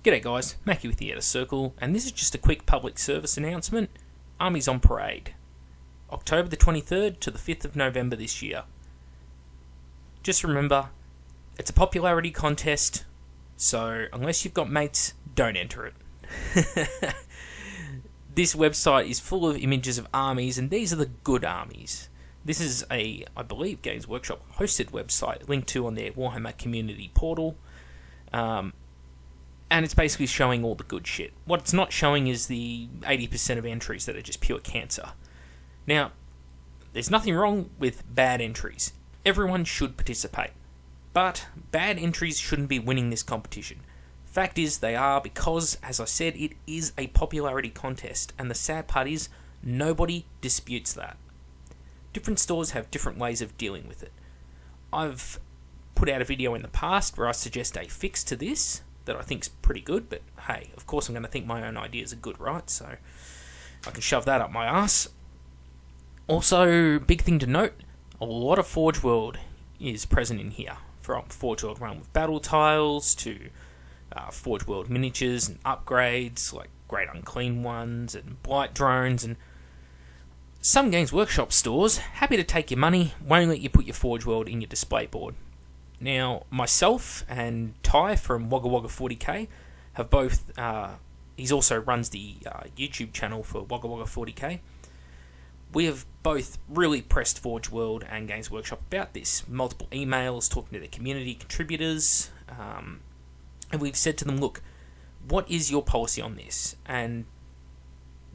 G'day guys, Mackie with the Outer Circle, and this is just a quick public service announcement. Armies on parade. October the 23rd to the 5th of November this year. Just remember, it's a popularity contest, so unless you've got mates, don't enter it. This website is full of images of armies, and these are the good armies. This is a, I believe, Games Workshop hosted website, linked to on their Warhammer community portal. And it's basically showing all the good shit. What it's not showing is the 80% of entries that are just pure cancer. Now, there's nothing wrong with bad entries. Everyone should participate. But bad entries shouldn't be winning this competition. Fact is, they are because, as I said, it is a popularity contest. And the sad part is, nobody disputes that. Different stores have different ways of dealing with it. I've put out a video in the past where I suggest a fix to this that I think's pretty good, but hey, of course I'm going to think my own ideas are good, right? So I can shove that up my ass. Also, big thing to note, a lot of Forge World is present in here. From Forge World Run with battle tiles to Forge World miniatures and upgrades like Great Unclean Ones and Blight Drones, and some Games Workshop stores, happy to take your money, won't let you put your Forge World in your display board. Now, myself and Ty from Wagga Wagga 40k have both, he also runs the YouTube channel for Wagga Wagga 40k. We have both really pressed Forge World and Games Workshop about this. Multiple emails, talking to the community contributors, and we've said to them, look, what is your policy on this? And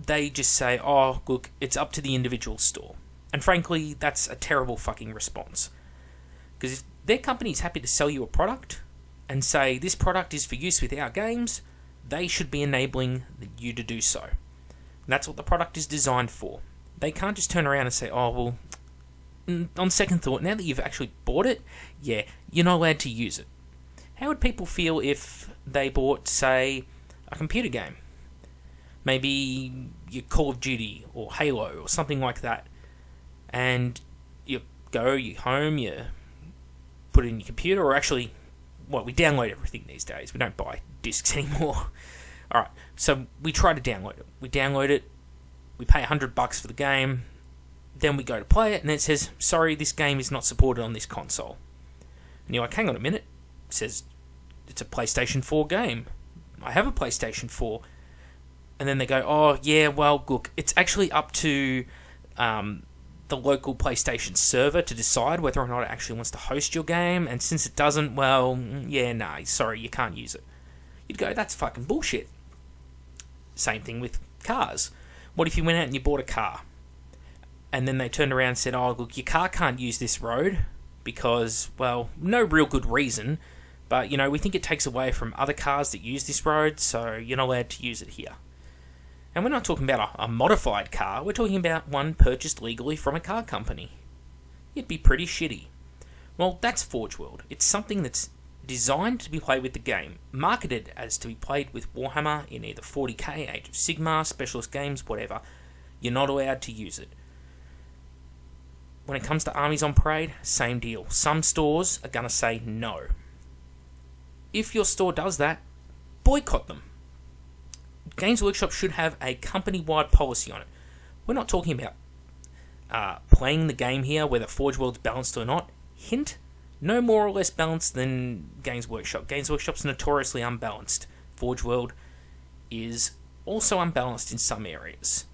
they just say, oh, look, it's up to the individual store. And frankly, that's a terrible fucking response. Because if their company's happy to sell you a product and say this product is for use with our games, they should be enabling you to do so. And that's what the product is designed for. They can't just turn around and say, oh, well, on second thought, now that you've actually bought it, yeah, you're not allowed to use it. How would people feel if they bought, say, a computer game? Maybe your Call of Duty or Halo or something like that. And you home, you put it in your computer, or actually, well, we download everything these days. We don't buy discs anymore. Alright, so we try to download it. We download it, we pay $100 for the game, then we go to play it, and it says, sorry, this game is not supported on this console. And you're like, hang on a minute. It says, it's a PlayStation 4 game. I have a PlayStation 4. And then they go, oh, yeah, well, look, it's actually up to the local PlayStation server to decide whether or not it actually wants to host your game, and since it doesn't, well, yeah, nah, sorry, you can't use it. You'd go, that's fucking bullshit. Same thing with cars. What if you went out and you bought a car, and then they turned around and said, oh, look, your car can't use this road because, well, no real good reason, but, we think it takes away from other cars that use this road, so you're not allowed to use it here. And we're not talking about a modified car, we're talking about one purchased legally from a car company. It'd be pretty shitty. Well, that's Forge World. It's something that's designed to be played with the game, marketed as to be played with Warhammer in either 40k, Age of Sigmar, Specialist Games, whatever. You're not allowed to use it. When it comes to Armies on Parade, same deal. Some stores are going to say no. If your store does that, boycott them. Games Workshop should have a company-wide policy on it. We're not talking about playing the game here, whether Forge World's balanced or not. Hint, no more or less balanced than Games Workshop. Games Workshop's notoriously unbalanced. Forge World is also unbalanced in some areas.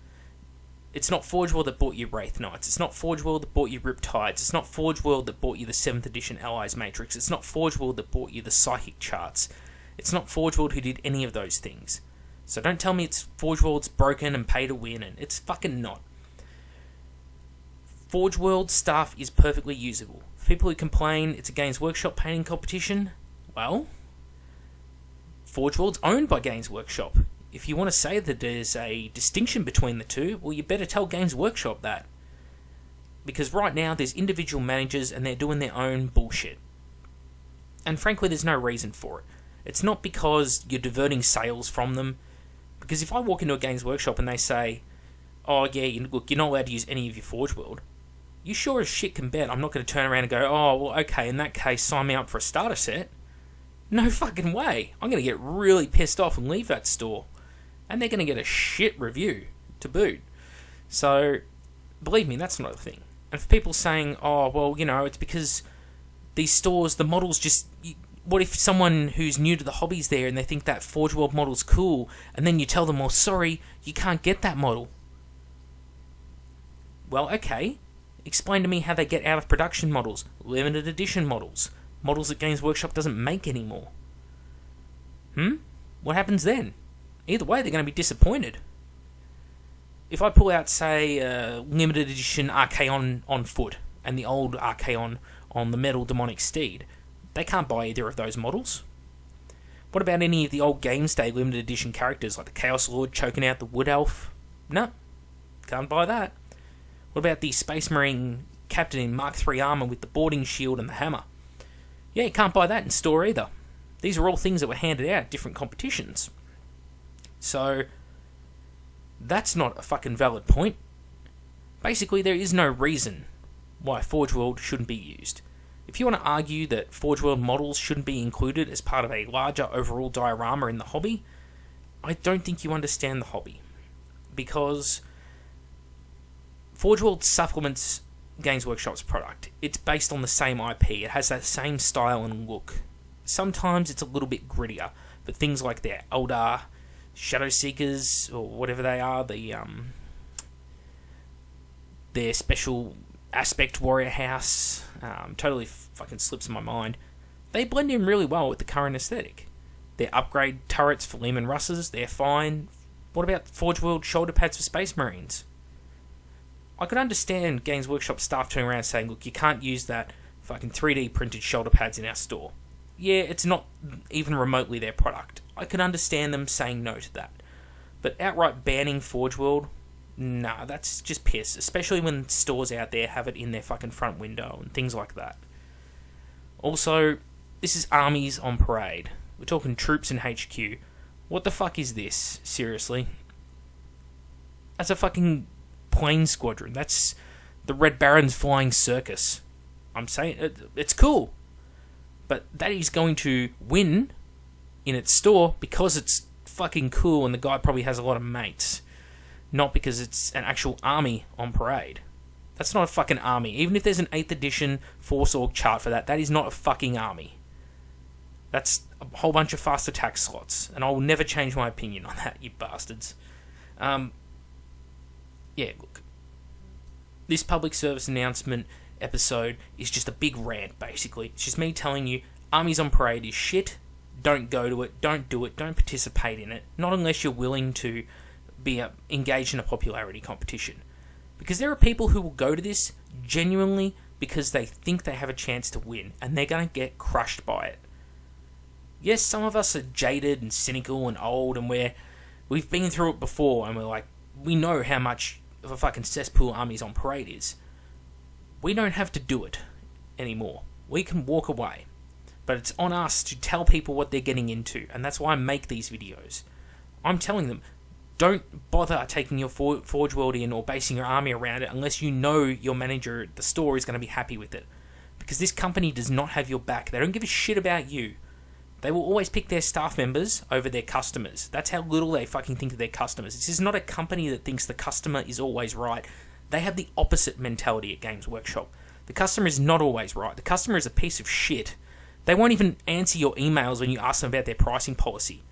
It's not Forge World that bought you Wraith Knights. It's not Forge World that bought you Riptides. It's not Forge World that bought you the 7th edition Allies Matrix. It's not Forge World that bought you the Psychic Charts. It's not Forge World who did any of those things. So don't tell me it's Forge World's broken and pay to win, and it's fucking not. Forge World stuff is perfectly usable. For people who complain it's a Games Workshop painting competition, well, Forge World's owned by Games Workshop. If you want to say that there's a distinction between the two, well, you better tell Games Workshop that. Because right now there's individual managers and they're doing their own bullshit. And frankly, there's no reason for it. It's not because you're diverting sales from them. Because if I walk into a Games Workshop and they say, oh yeah, look, you're not allowed to use any of your Forge World, you sure as shit can bet I'm not going to turn around and go, oh, well, okay, in that case, sign me up for a starter set. No fucking way. I'm going to get really pissed off and leave that store. And they're going to get a shit review to boot. So, believe me, that's not a thing. And for people saying, oh, well, you know, it's because these stores, the models just... What if someone who's new to the hobby's there and they think that Forge World model's cool, and then you tell them, well, sorry, you can't get that model? Well, okay. Explain to me how they get out of production models, limited edition models, models that Games Workshop doesn't make anymore. What happens then? Either way, they're going to be disappointed. If I pull out, say, limited edition Archaon on foot and the old Archaon on the Metal Demonic Steed, they can't buy either of those models. What about any of the old Games Day limited edition characters like the Chaos Lord choking out the Wood Elf? No, can't buy that. What about the Space Marine Captain in Mark III armor with the boarding shield and the hammer? Yeah, you can't buy that in store either. These are all things that were handed out at different competitions. So, that's not a fucking valid point. Basically, there is no reason why Forge World shouldn't be used. If you want to argue that Forge World models shouldn't be included as part of a larger overall diorama in the hobby, I don't think you understand the hobby. Because Forge World supplements Games Workshop's product. It's based on the same IP. It has that same style and look. Sometimes it's a little bit grittier, but things like their Eldar, Shadow Seekers, or whatever they are, their special aspect warrior house, totally fucking slips my mind. They blend in really well with the current aesthetic. Their upgrade turrets for Lehman Russes, they're fine. What about Forge World shoulder pads for Space Marines? I could understand Games Workshop staff turning around and saying, look, you can't use that fucking 3D printed shoulder pads in our store. Yeah, it's not even remotely their product. I could understand them saying no to that. But outright banning Forge World? Nah, that's just piss. Especially when stores out there have it in their fucking front window and things like that. Also, this is Armies on parade. We're talking troops in HQ. What the fuck is this? Seriously? That's a fucking plane squadron. That's the Red Baron's flying circus. I'm saying, it's cool. But that is going to win in its store because it's fucking cool and the guy probably has a lot of mates. Not because it's an actual army on parade. That's not a fucking army. Even if there's an 8th edition Force Org chart for that, that is not a fucking army. That's a whole bunch of fast attack slots. And I will never change my opinion on that, you bastards. Yeah, look. This public service announcement episode is just a big rant, basically. It's just me telling you, Armies on Parade is shit. Don't go to it. Don't do it. Don't participate in it. Not unless you're willing to be engaged in a popularity competition. Because there are people who will go to this genuinely because they think they have a chance to win, and they're going to get crushed by it. Yes, some of us are jaded and cynical and old, and we've been through it before, and we're like, we know how much of a fucking cesspool Armies on Parade is. We don't have to do it anymore. We can walk away. But it's on us to tell people what they're getting into, and that's why I make these videos. I'm telling them, don't bother taking your Forge World in or basing your army around it unless you know your manager at the store is going to be happy with it. Because this company does not have your back. They don't give a shit about you. They will always pick their staff members over their customers. That's how little they fucking think of their customers. This is not a company that thinks the customer is always right. They have the opposite mentality at Games Workshop. The customer is not always right. The customer is a piece of shit. They won't even answer your emails when you ask them about their pricing policy.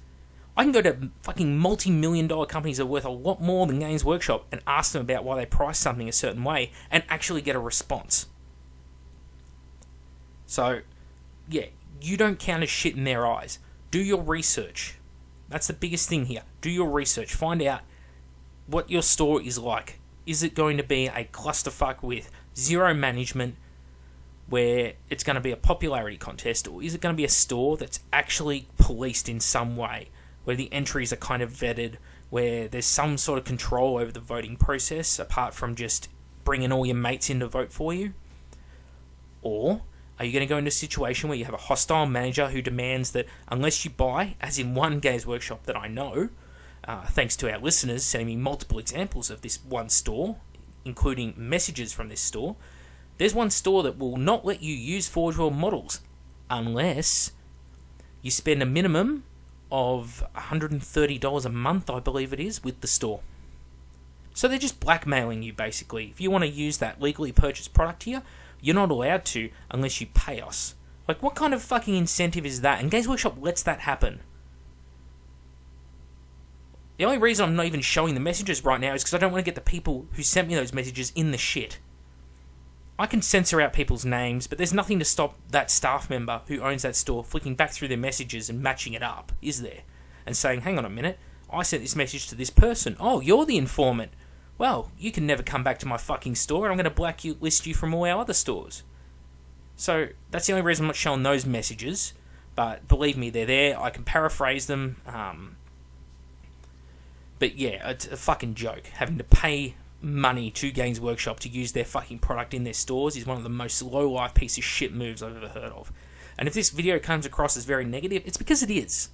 I can go to fucking multi-million-dollar companies that are worth a lot more than Games Workshop and ask them about why they price something a certain way and actually get a response. So, yeah, you don't count as shit in their eyes. Do your research. That's the biggest thing here. Do your research. Find out what your store is like. Is it going to be a clusterfuck with zero management where it's going to be a popularity contest, or is it going to be a store that's actually policed in some way, where the entries are kind of vetted, where there's some sort of control over the voting process apart from just bringing all your mates in to vote for you? Or are you going to go into a situation where you have a hostile manager who demands that unless you buy, as in one Games Workshop that I know, thanks to our listeners sending me multiple examples of this one store, including messages from this store, there's one store that will not let you use Forge World models unless you spend a minimum of $130 a month, I believe it is, with the store. So they're just blackmailing you, basically. If you want to use that legally purchased product here, you're not allowed to unless you pay us. Like, what kind of fucking incentive is that? And Games Workshop lets that happen. The only reason I'm not even showing the messages right now is because I don't want to get the people who sent me those messages in the shit. I can censor out people's names, but there's nothing to stop that staff member who owns that store flicking back through their messages and matching it up, is there? And saying, hang on a minute, I sent this message to this person. Oh, you're the informant. Well, you can never come back to my fucking store, and I'm going to blacklist you from all our other stores. So, that's the only reason I'm not showing those messages, but believe me, they're there. I can paraphrase them. But yeah, it's a fucking joke. Having to pay money to Games Workshop to use their fucking product in their stores is one of the most low-life piece of shit moves I've ever heard of. And if this video comes across as very negative, it's because it is.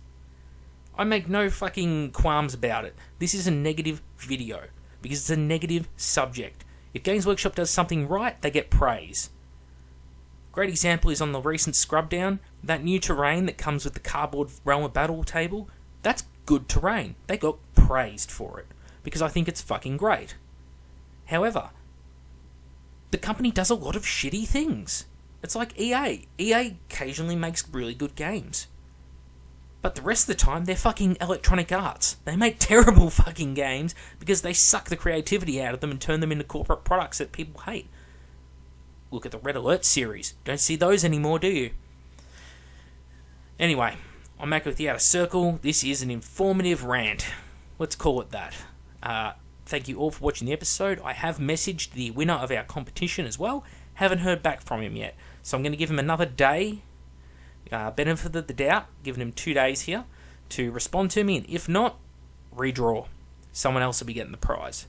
I make no fucking qualms about it. This is a negative video, because it's a negative subject. If Games Workshop does something right, they get praise. Great example is on the recent scrub down, that new terrain that comes with the cardboard Realm of Battle table, that's good terrain. They got praised for it, because I think it's fucking great. However, the company does a lot of shitty things. It's like EA. EA occasionally makes really good games. But the rest of the time, they're fucking Electronic Arts. They make terrible fucking games because they suck the creativity out of them and turn them into corporate products that people hate. Look at the Red Alert series. Don't see those anymore, do you? Anyway, I'm back with the Outer Circle. This is an informative rant. Let's call it that. Thank you all for watching the episode. I have messaged the winner of our competition as well. Haven't heard back from him yet. So I'm going to give him another day. Benefit of the doubt. Giving him 2 days here to respond to me. And if not, redraw. Someone else will be getting the prize.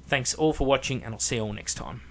Thanks all for watching, and I'll see you all next time.